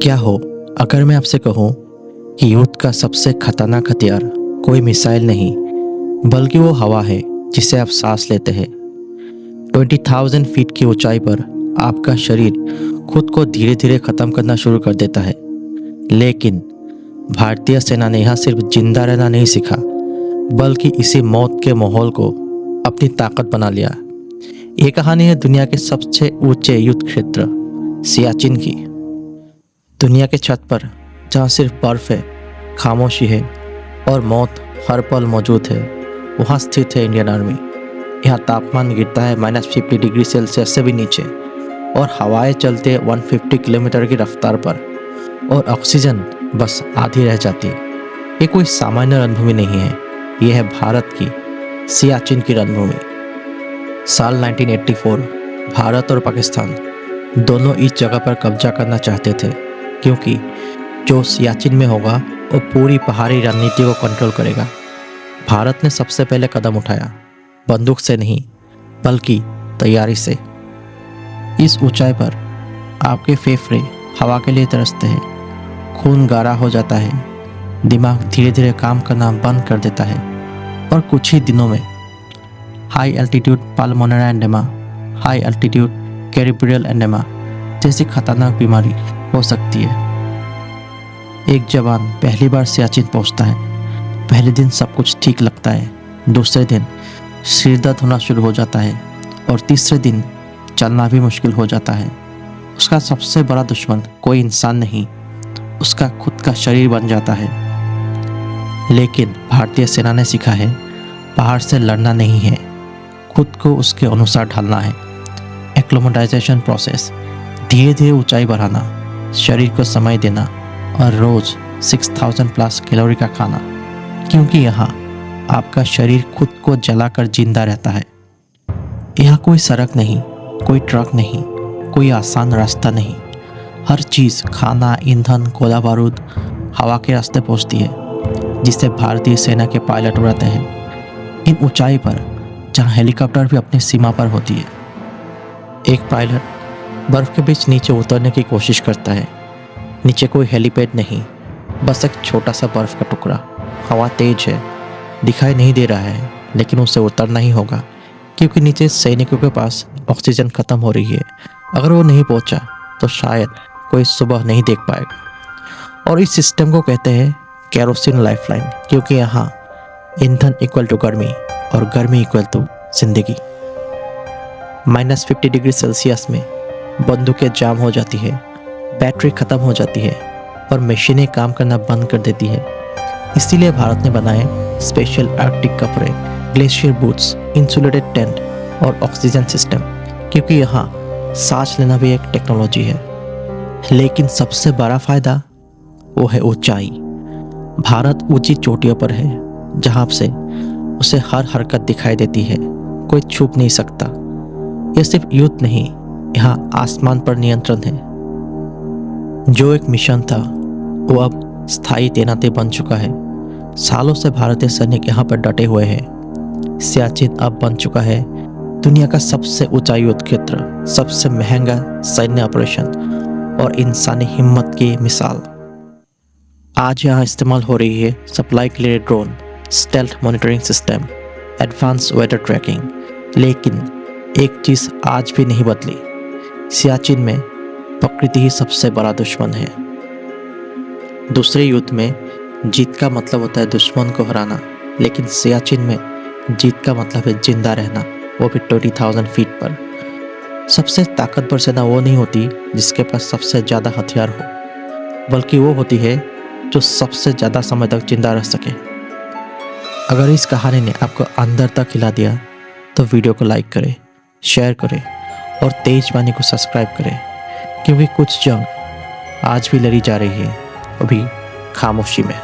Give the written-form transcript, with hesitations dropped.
क्या हो अगर मैं आपसे कहूँ कि युद्ध का सबसे खतरनाक हथियार कोई मिसाइल नहीं बल्कि वो हवा है जिसे आप सांस लेते हैं। 20,000 फीट की ऊंचाई पर आपका शरीर खुद को धीरे धीरे ख़त्म करना शुरू कर देता है। लेकिन भारतीय सेना ने यहाँ सिर्फ जिंदा रहना नहीं सीखा बल्कि इसी मौत के माहौल को अपनी ताकत बना लिया। ये कहानी है दुनिया के सबसे ऊंचे युद्ध क्षेत्र सियाचिन की। दुनिया के छत पर जहाँ सिर्फ बर्फ है, खामोशी है और मौत हर पल मौजूद है, वहाँ स्थित है इंडियन आर्मी। यहाँ तापमान गिरता है -50 डिग्री सेल्सियस से भी नीचे और हवाएं चलते हैं 150 किलोमीटर की रफ्तार पर और ऑक्सीजन बस आधी रह जाती है। ये कोई सामान्य रणभूमि नहीं है, ये है भारत की सियाचिन की रणभूमि। साल 1984 भारत और पाकिस्तान दोनों इस जगह पर कब्जा करना चाहते थे क्योंकि जो सियाचिन में होगा वो पूरी पहाड़ी रणनीति को कंट्रोल करेगा। भारत ने सबसे पहले कदम उठाया, बंदूक से नहीं बल्कि तैयारी से। इस ऊंचाई पर आपके फेफड़े हवा के लिए तरसते हैं, खून गाढ़ा हो जाता है, दिमाग धीरे धीरे काम करना बंद कर देता है और कुछ ही दिनों में high altitude pulmonary oedema, high altitude cerebral oedema जैसी खतरनाक बीमारी हो सकती है। एक जवान पहली बार सियाचिन पहुंचता है। पहले दिन सब कुछ ठीक लगता है, दूसरे दिन सिर दर्द होना शुरू हो जाता है और तीसरे दिन चलना भी मुश्किल हो जाता है। उसका सबसे बड़ा दुश्मन कोई इंसान नहीं, उसका खुद का शरीर बन जाता है। लेकिन भारतीय सेना ने सीखा है, पहाड़ से लड़ना नहीं है, खुद को उसके अनुसार ढालना है। एक्लोमेटाइजेशन प्रोसेस, धीरे धीरे ऊंचाई बढ़ाना, शरीर को समय देना और रोज 6000 प्लस कैलोरी का खाना, क्योंकि यहाँ आपका शरीर खुद को जलाकर जिंदा रहता है। यहाँ कोई सड़क नहीं, कोई ट्रक नहीं, कोई आसान रास्ता नहीं। हर चीज़ खाना, ईंधन, गोला बारूद हवा के रास्ते पहुँचती है, जिससे भारतीय सेना के पायलट उड़ाते हैं। इन ऊंचाई पर जहाँ हेलीकॉप्टर भी अपनी सीमा पर होती है, एक पायलट बर्फ़ के बीच नीचे उतरने की कोशिश करता है। नीचे कोई हेलीपैड नहीं, बस एक छोटा सा बर्फ़ का टुकड़ा। हवा तेज है, दिखाई नहीं दे रहा है, लेकिन उसे उतरना ही होगा क्योंकि नीचे सैनिकों के पास ऑक्सीजन ख़त्म हो रही है। अगर वो नहीं पहुंचा तो शायद कोई सुबह नहीं देख पाएगा। और इस सिस्टम को कहते हैं केरोसिन लाइफलाइन, क्योंकि यहाँ ईंधन इक्वल टू गर्मी और गर्मी इक्वल टू जिंदगी। -50 डिग्री सेल्सियस में बंदूकें जाम हो जाती है, बैटरी ख़त्म हो जाती है और मशीनें काम करना बंद कर देती है। इसीलिए भारत ने बनाए स्पेशल आर्कटिक कपड़े, ग्लेशियर बूट्स, इंसुलेटेड टेंट और ऑक्सीजन सिस्टम, क्योंकि यहाँ सांस लेना भी एक टेक्नोलॉजी है। लेकिन सबसे बड़ा फ़ायदा वो है ऊंचाई। भारत ऊंची चोटियों पर है, जहाँ से उसे हर हरकत दिखाई देती है, कोई छुप नहीं सकता। यह सिर्फ युद्ध नहीं, यहाँ आसमान पर नियंत्रण है। जो एक मिशन था वो अब स्थायी तैनाती बन चुका है। सालों से भारतीय सैनिक यहाँ पर डटे हुए हैं। सियाचिन अब बन चुका है दुनिया का सबसे ऊंचा युद्ध क्षेत्र, सबसे महंगा सैन्य ऑपरेशन और इंसानी हिम्मत की मिसाल। आज यहाँ इस्तेमाल हो रही है supply clear drone, stealth monitoring system, advance weather tracking. लेकिन एक चीज़ आज भी नहीं बदली, सियाचिन में प्रकृति ही सबसे बड़ा दुश्मन है। दूसरे युद्ध में जीत का मतलब होता है दुश्मन को हराना, लेकिन सियाचिन में जीत का मतलब है जिंदा रहना, वो भी 20,000 फीट पर। सबसे ताकतवर सेना वो नहीं होती जिसके पास सबसे ज़्यादा हथियार हो, बल्कि वो होती है जो सबसे ज़्यादा समय तक जिंदा रह सके। अगर इस कहानी ने आपको अंदर तक हिला दिया तो वीडियो को लाइक करें, शेयर करें और तेजवानी को सब्सक्राइब करें, क्योंकि कुछ जंग आज भी लड़ी जा रही है, अभी खामोशी में।